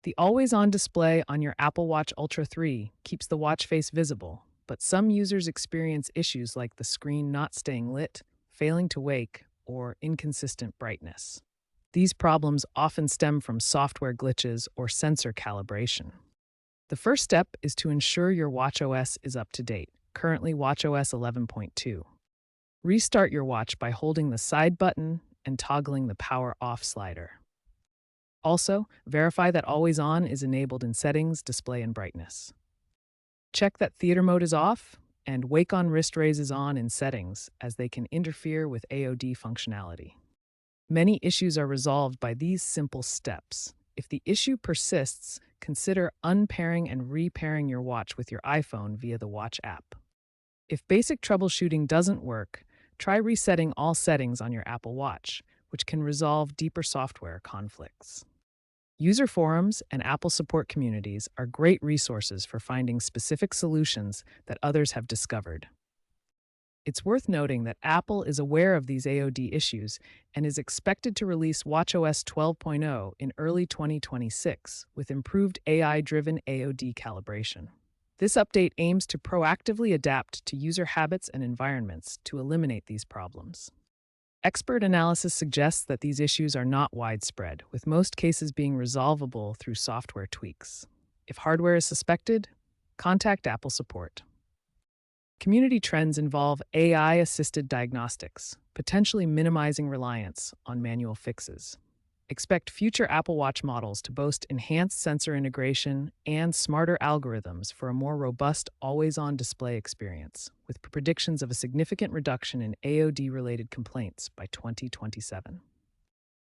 The always-on display on your Apple Watch Ultra 3 keeps the watch face visible, but some users experience issues like the screen not staying lit, failing to wake, or inconsistent brightness. These problems often stem from software glitches or sensor calibration. The first step is to ensure your watchOS is up to date, currently watchOS 11.2. Restart your watch by holding the side button and toggling the power off slider. Also, verify that Always On is enabled in Settings, Display, and Brightness. Check that theater mode is off and Wake on Wrist Raise is on in Settings, as they can interfere with AOD functionality. Many issues are resolved by these simple steps. If the issue persists, consider unpairing and repairing your watch with your iPhone via the Watch app. If basic troubleshooting doesn't work, try resetting all settings on your Apple Watch, which can resolve deeper software conflicts. User forums and Apple support communities are great resources for finding specific solutions that others have discovered. It's worth noting that Apple is aware of these AOD issues and is expected to release watchOS 12.0 in early 2026 with improved AI-driven AOD calibration. This update aims to proactively adapt to user habits and environments to eliminate these problems. Expert analysis suggests that these issues are not widespread, with most cases being resolvable through software tweaks. If hardware is suspected, contact Apple support. Community trends involve AI-assisted diagnostics, potentially minimizing reliance on manual fixes. Expect future Apple Watch models to boast enhanced sensor integration and smarter algorithms for a more robust always-on display experience, with predictions of a significant reduction in AOD-related complaints by 2027.